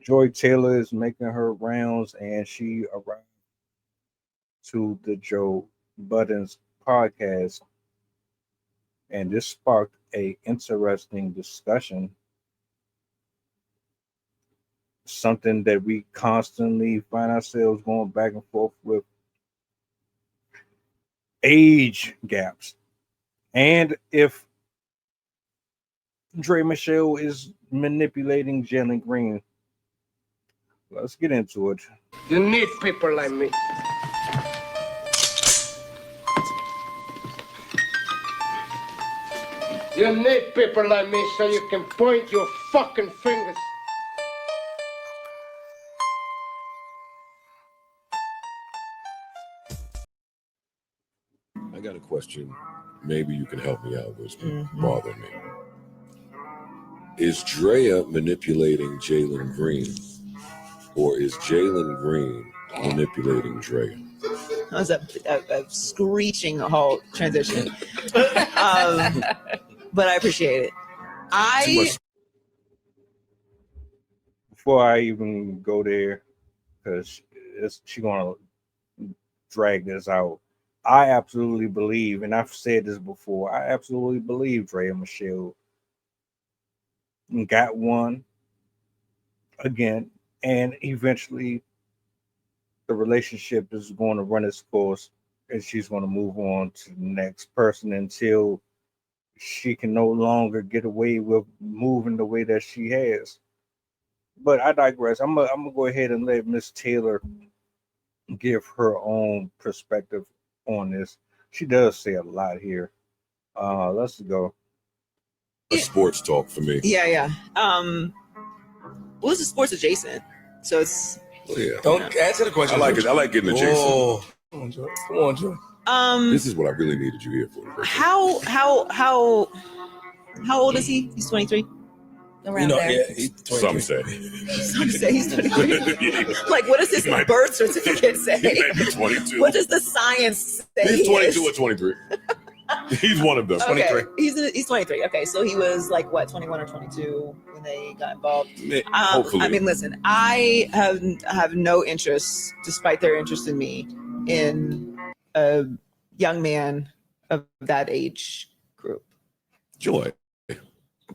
Joy Taylor is making her rounds, and she arrived to the Joe Budden's podcast, and this sparked a interesting discussion. Something that we constantly find ourselves going back and forth with: age gaps, and if Dre Michelle is manipulating Jalen Green. Let's get into it. You need people like me. You need people like me so you can point your fucking fingers. I got a question. Maybe you can help me out. What's bothering me? Is DRAYA manipulating Jalen Green, or is Jalen Green manipulating DRAYA? That was a screeching halt transition. But I appreciate it. Before I even go there, because she's going to drag this out, I absolutely believe, and I've said this before, I absolutely believe Dre and Michelle got one again, and eventually the relationship is going to run its course, and she's going to move on to the next person until she can no longer get away with moving the way that she has. But I digress. I'm gonna go ahead and let Miss Taylor give her own perspective on this. She does say a lot here. Let's go. A sports talk for me. Yeah. Well, this is sports adjacent, so it's. Yeah. Don't answer the question. I like it. I like getting adjacent. Oh, come on, Joe. This is what I really needed you here for. How old is he? He's 23. Around there. Yeah, he's 23. Some say. Some say he's 23. Like, what does his birth certificate say? He might be 22. What does the science say? He's 22 or 23. He's one of them. Okay. 23. He's 23. Okay, so he was like what, 21 or 22 when they got involved. Hopefully. I mean, listen, I have no interest, despite their interest in me, in a young man of that age group. Joy.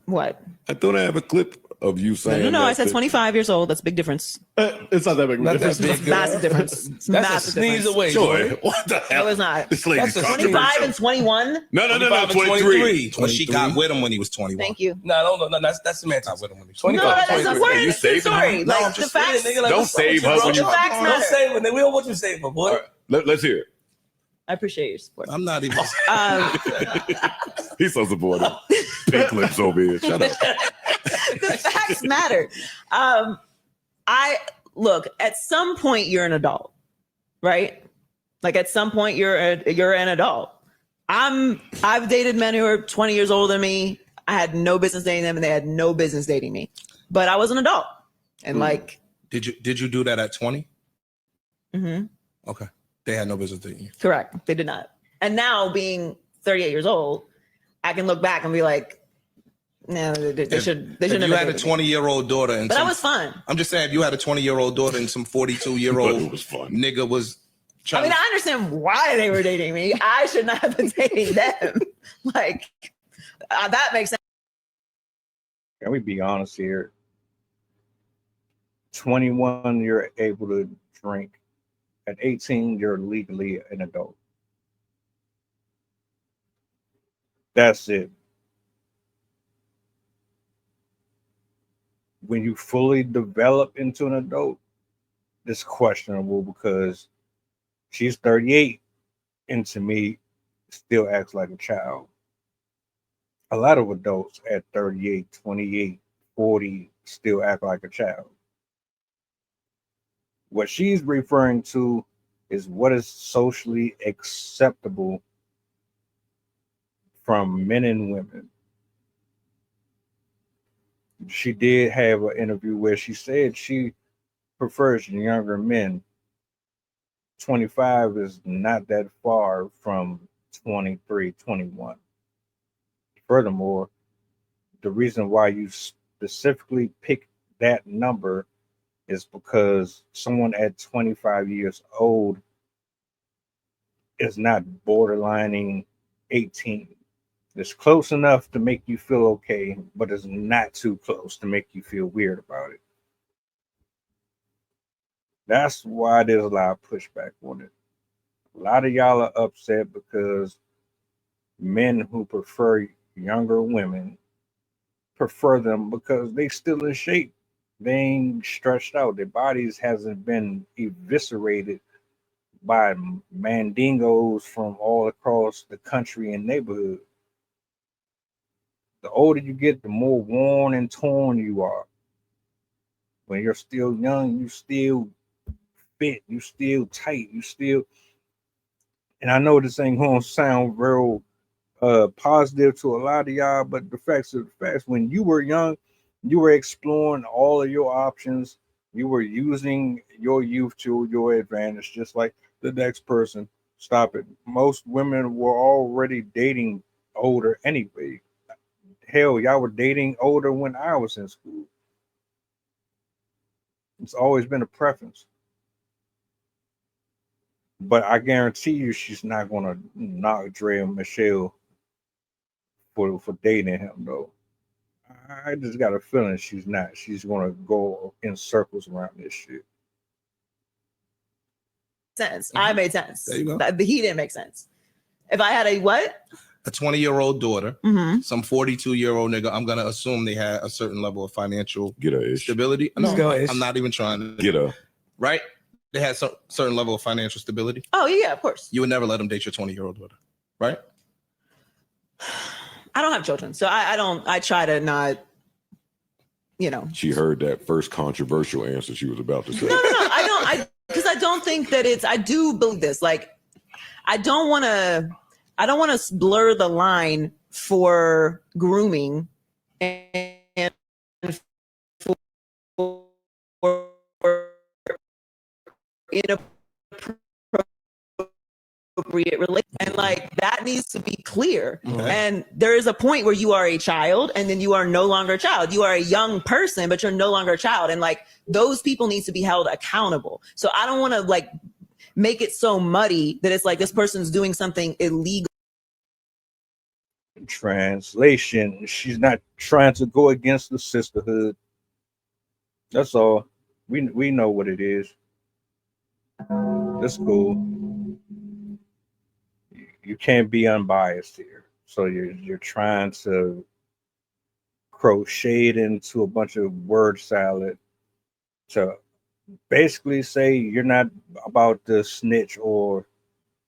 What? I thought I have a clip of you saying. No. I said 25 years old. That's a big difference. It's not that big. It's massive difference. It's That's massive a sneeze difference. away. Joy, what the hell? No, it's not. This lady's That's a 25 and 21. No, 23. When she got with him when he was 21. Thank you. No, that's semantics. Got with him when he was 25, No, that's 23. important. Are you It's the saving story. her? No, Like, I'm the just facts. saying, nigga. Like, Don't what's up save with her you, when bro? you- The facts Don't matter. save her. We don't want you to save her, boy. All right, let's hear it. I appreciate your support. I'm not even. He's so supportive. Pink lips over here. Shut up. The facts matter. I look, at some point you're an adult, right? Like at some point you're an adult. I've dated men who are 20 years older than me. I had no business dating them, and they had no business dating me. But I was an adult, and like. Did you do that at 20? Mm-hmm. Okay. They had no business dating you. Correct. They did not. And now being 38 years old, I can look back and be like, no, they shouldn't. If have you had a dated me. 20-year-old daughter, and But that was fun. I'm just saying, if you had a 20-year-old daughter and some 42-year-old It was fun. nigga was I trying. mean, I understand why they were dating me. I should not have been dating them. Like, that makes sense. Can we be honest here? 21, you're able to drink. At 18, you're legally an adult. That's it. When you fully develop into an adult, it's questionable because she's 38 and to me still acts like a child. A lot of adults at 38, 28, 40 still act like a child. What she's referring to is what is socially acceptable from men and women. She did have an interview where she said she prefers younger men. 25 is not that far from 23, 21. Furthermore, the reason why you specifically pick that number is because someone at 25 years old is not borderlining 18. It's close enough to make you feel okay, but it's not too close to make you feel weird about it. That's why there's a lot of pushback on it. A lot of y'all are upset because men who prefer younger women prefer them because they still in shape. They ain't stretched out. Their bodies hasn't been eviscerated by mandingos from all across the country and neighborhood. The older you get, the more worn and torn you are. When you're still young, you still fit, you still tight, you still. And I know this ain't gonna sound real positive to a lot of y'all, but the facts are the facts. When you were young, you were exploring all of your options. You were using your youth to your advantage, just like the next person. Stop it. Most women were already dating older anyway. Hell, y'all were dating older when I was in school. It's always been a preference. But I guarantee you she's not going to knock DRAYA and Michelle for dating him, though. I just got a feeling she's not. She's going to go in circles around this shit. Sense. I made sense. There you go. He didn't make sense. If I had a what? A 20-year-old daughter, Mm-hmm. some 42-year-old nigga, I'm going to assume they had a certain level of financial Get her ish. stability. Let's go, Ish. I'm not even trying to. Get her. Right? They had some certain level of financial stability. Oh yeah, of course. You would never let them date your 20-year-old daughter, right? I don't have children, so I don't. I try to not. You know. She heard that first controversial answer she was about to say. No. I don't. Because I don't think that it's. I do believe this. Like, I don't want to blur the line for grooming and for inappropriate relation, and like that needs to be clear. Okay. And there is a point where you are a child and then you are no longer a child. You are a young person, but you're no longer a child, and like those people need to be held accountable. So I don't want to like make it so muddy that it's like this person's doing something illegal. Translation, she's not trying to go against the sisterhood. That's all. We know what it is. That's cool. You can't be unbiased here. So you're trying to crochet it into a bunch of word salad to basically say you're not about to snitch or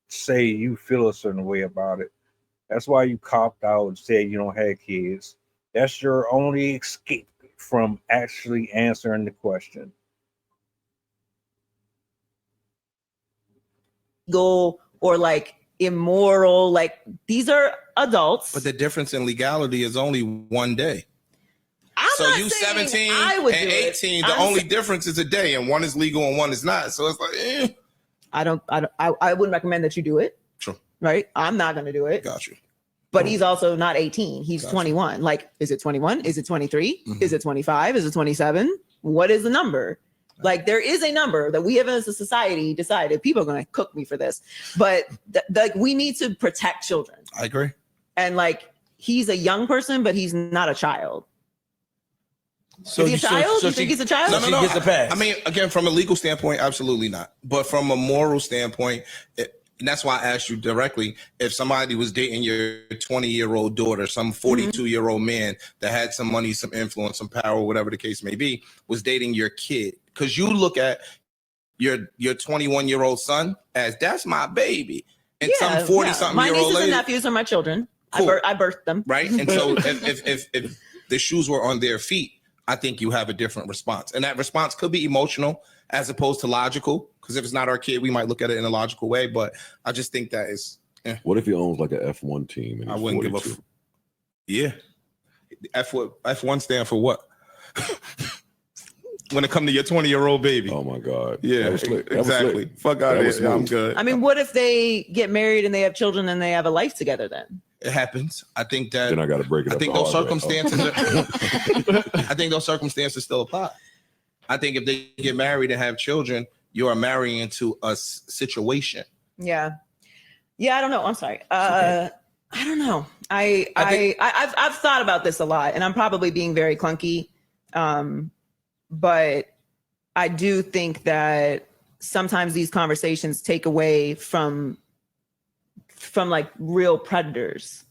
say you feel a certain way about it. That's why you copped out and said you don't have kids. That's your only escape from actually answering the question. Or like immoral, like these are adults. But the difference in legality is only 1 day. I'm So not you saying 17 I and would do 18, it. the I'm only difference is a day, and one is legal and one is not. So it's like, I wouldn't recommend that you do it. True. Right? I'm not going to do it. Got you. But he's also not 18. He's Gotcha. 21. Like, is it 21? Is it 23? Mhm. Is it 25? Is it 27? What is the number? Like, there is a number that we have as a society decided. People are going to cook me for this, but like we need to protect children. I agree. And like, he's a young person, but he's not a child. So Is he a child? You think he's a child? No, she gets a pass. I mean, again, from a legal standpoint, absolutely not. But from a moral standpoint, and that's why I asked you directly, if somebody was dating your 20-year-old daughter, some 42-year-old man that had some money, some influence, some power, whatever the case may be, was dating your kid. Because you look at your 21-year-old son as, that's my baby. And some 40-something-year-old My nieces lady. and nephews are my children. Cool. I birthed them. Right? And so if the shoes were on their feet, I think you have a different response. And that response could be emotional as opposed to logical. Because if it's not our kid, we might look at it in a logical way. But I just think that is. What if he owns like an F1 team? And I he's wouldn't 42? give a. Yeah. F1 stand for what? When it come to your 20-year-old baby. Oh my God. Yeah, That was slick. That was exactly. slick. Fuck out That of was here. I'm smooth. good. I mean, what if they get married and they have children and they have a life together then? It happens. I think that. Then I got to break it I up. think the those hard way. circumstances. I think those circumstances still apply. I think if they get married and have children, you are marrying into a situation. Yeah. I don't know. I'm sorry. I don't know. I've thought about this a lot, and I'm probably being very clunky. But I do think that sometimes these conversations take away from like real predators.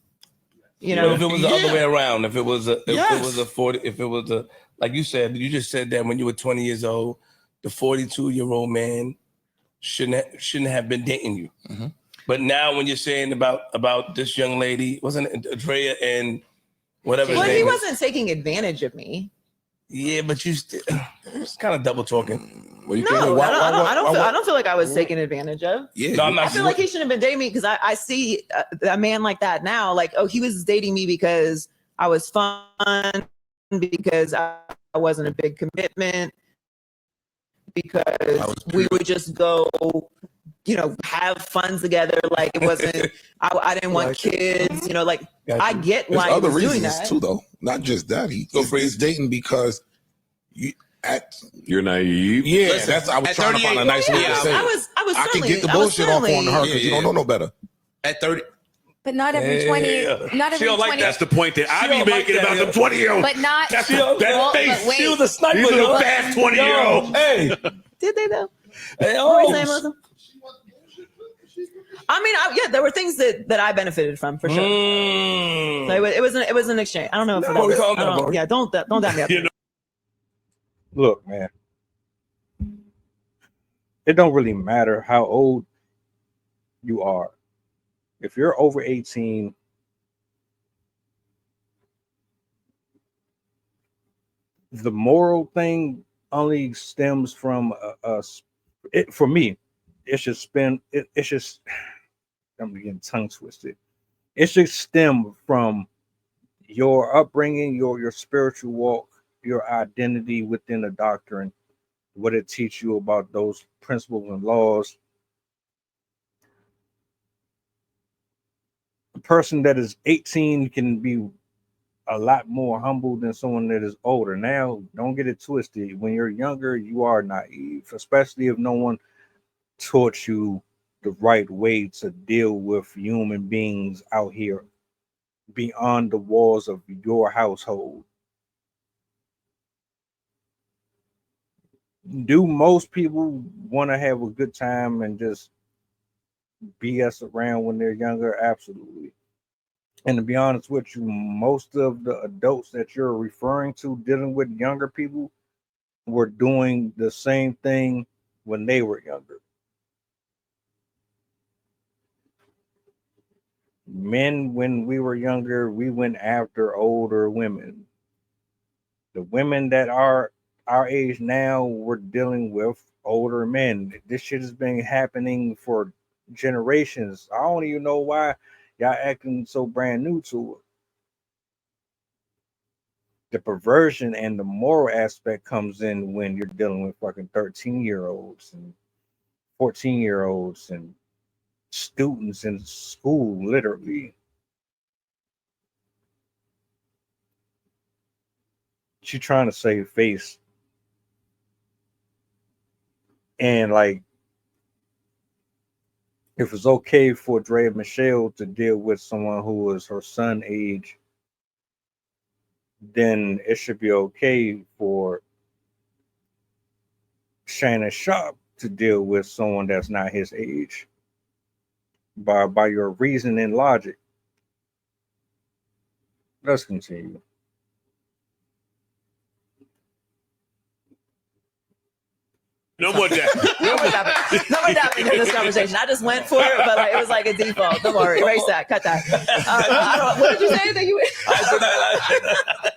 You know, if it was the other way around, if it was a 40, if it was a, like you said, you just said that when you were 20 years old, the 42-year-old man shouldn't have been dating you. Mm-hmm. But now when you're saying about this young lady, wasn't it DRAYA and whatever? Well, his he name wasn't taking advantage of me. Yeah, but you still, it's kind of double talking. What do you No, think? I don't feel like I was taken advantage of. Yeah, No, I'm not. I feel like he shouldn't have been dating me because I see a man like that now. Like, oh, he was dating me because I was fun, because I wasn't a big commitment, because we would just go, you know, have fun together. Like it wasn't. I didn't want kids. You know, like I get There's why he other was doing reasons that too, though. Not just that. He's dating because you're naive. Yeah, Listen, that's. I was at trying to find a nice way to say it. I was. I can get the bullshit off on her because you don't know no better. At 30. But not every 20. Not every 20. That's the point that I be making about them 20-year-olds. But not. That's well, face. but wait. She was a sniper. These are the fast 20-year-olds. Hey, Did they though? hey, What were you saying, Melissa? I mean, yeah, there were things that I benefited from for sure. So it was an exchange. I don't know if What we talking about, bro? yeah, don't dab me up. You know, look, man, it don't really matter how old you are. If you're over 18, the moral thing only stems from us. For me, it's just it's just, I'm getting tongue twisted. It should stem from your upbringing, your spiritual walk, your identity within the doctrine, what it teaches you about those principles and laws. A person that is 18 can be a lot more humble than someone that is older. Now, don't get it twisted. When you're younger, you are naive, especially if no one taught you the right way to deal with human beings out here beyond the walls of your household. Do most people want to have a good time and just BS around when they're younger? Absolutely. And to be honest with you, most of the adults that you're referring to dealing with younger people were doing the same thing when they were younger. Men, when we were younger, we went after older women. The women that are our age now, we're dealing with older men. This shit has been happening for generations. I don't even know why y'all acting so brand new to it. The perversion and the moral aspect comes in when you're dealing with fucking 13-year-olds and 14-year-olds and students in school, literally. She trying to save face. And like, if it's okay for DRAYA Michelle to deal with someone who is her son age, then it should be okay for Shannon Sharp to deal with someone that's not his age. By your reason and logic. Let's continue. No more that. No more dabbing in this conversation. I just went for it, but like, it was like a default. Don't worry, erase that, cut that. What did you say that you?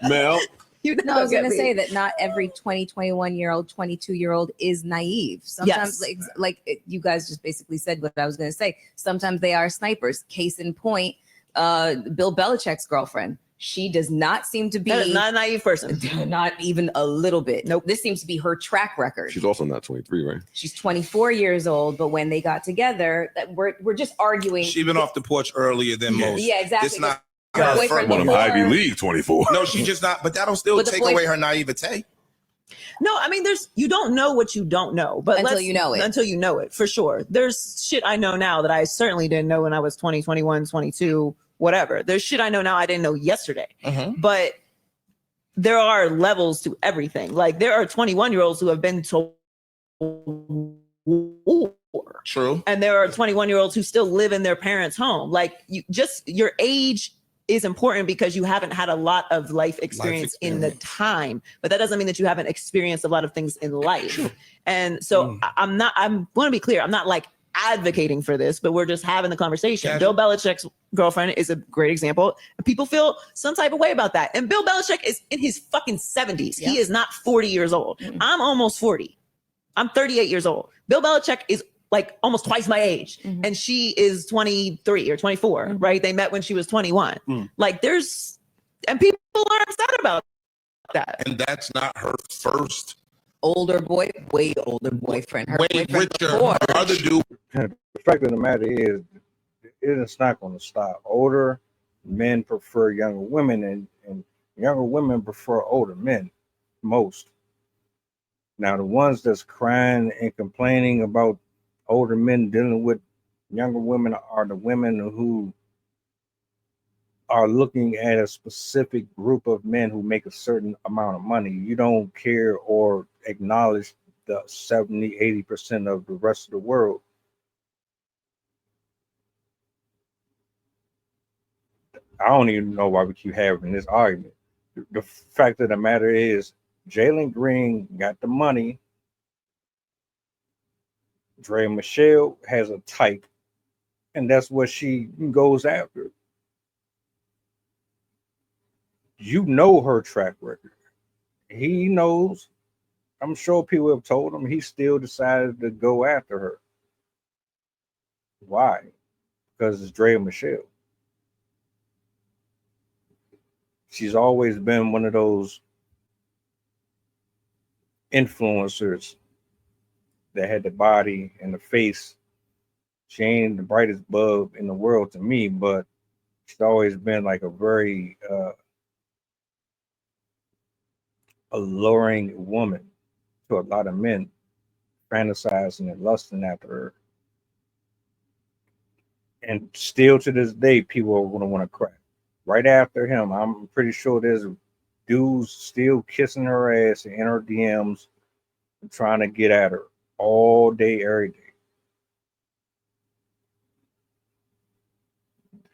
Mel. No, I was going to say that not every 20, 21-year-old, 22-year-old is naive. Sometimes, like you guys just basically said what I was going to say. Sometimes they are snipers. Case in point, Bill Belichick's girlfriend. She does not seem to be not a naive person. Not even a little bit. Nope. This seems to be her track record. She's also not 23, right? She's 24 years old, but when they got together, we're just arguing. She's been off the porch earlier than most. Yeah, exactly. It's not Her her boyfriend One of before. Ivy League 24. No, she's just not. But that'll still But the take boy- away her naivete. No, I mean, you don't know what you don't know, but until you know it, for sure. There's shit I know now that I certainly didn't know when I was 20, 21, 22, whatever. There's shit I know now I didn't know yesterday. But there are levels to everything. Like there are 21-year-olds who have been to war. True. And there are 21-year-olds who still live in their parents' home. Like your age is important because you haven't had a lot of life experience in the time, but that doesn't mean that you haven't experienced a lot of things in life. And so I'm going to be clear. I'm not like advocating for this, but we're just having the conversation. Gotcha. Bill Belichick's girlfriend is a great example. People feel some type of way about that. And Bill Belichick is in his fucking 70s. Yeah. He is not 40 years old. I'm almost 40. I'm 38 years old. Bill Belichick is like almost twice my age. And she is 23 or 24, right? They met when she was 21. Like and people are upset about that. And that's not her first way older boyfriend. Her way boyfriend richer. before. Her other dude. The fact of the matter is, it's not going to stop. Older men prefer younger women, and younger women prefer older men most. Now, the ones that's crying and complaining about older men dealing with younger women are the women who are looking at a specific group of men who make a certain amount of money. You don't care or acknowledge the 70-80% of the rest of the world. I don't even know why we keep having this argument. The fact of the matter is, Jalen Green got the money. DRAYA Michelle has a type, and that's what she goes after. You know her track record. He knows. I'm sure people have told him. He still decided to go after her. Why? Because it's DRAYA Michelle. She's always been one of those influencers that had the body and the face. She ain't the brightest bulb in the world to me, but she's always been like a very alluring woman to a lot of men, fantasizing and lusting after her. And still to this day, people are going to want to crack. Right after him, I'm pretty sure there's dudes still kissing her ass in her DMs and trying to get at her all day, every day.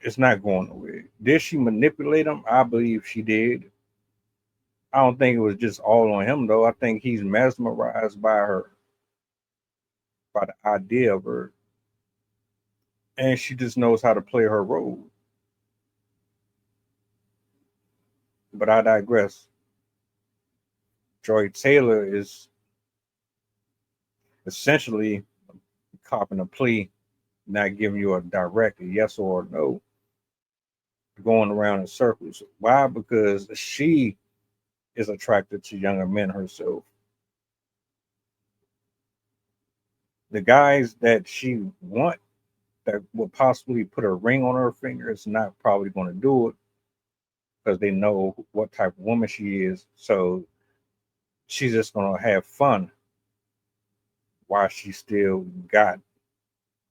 It's not going away. Did she manipulate him? I believe she did. I don't think it was just all on him, though. I think he's mesmerized by her, by the idea of her. And she just knows how to play her role. But I digress. Joy Taylor is essentially copping a plea, not giving you a direct yes or no, going around in circles. Why? Because she is attracted to younger men herself. The guys that she want that will possibly put a ring on her finger is not probably going to do it because they know what type of woman she is. So she's just going to have fun while she still got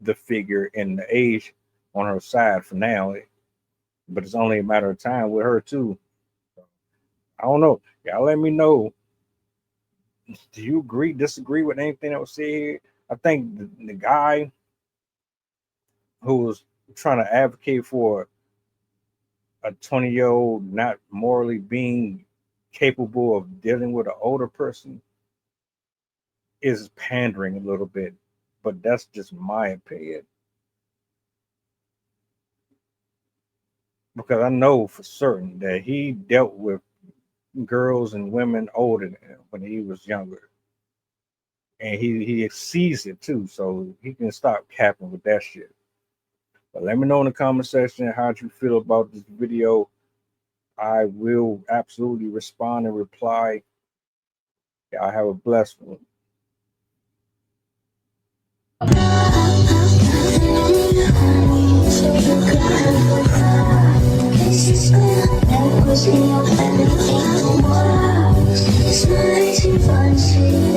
the figure and the age on her side for now. But it's only a matter of time with her too. I don't know. Y'all let me know. Do you agree, disagree with anything that was said here? I think the guy who was trying to advocate for a 20-year-old not morally being capable of dealing with an older person is pandering a little bit, but that's just my opinion. Because I know for certain that he dealt with girls and women older than him when he was younger. And he sees it too, so he can stop capping with that shit. But let me know in the comment section how you feel about this video. I will absolutely respond and reply. Y'all have a blessed one. That was It's my 19 fun, sweet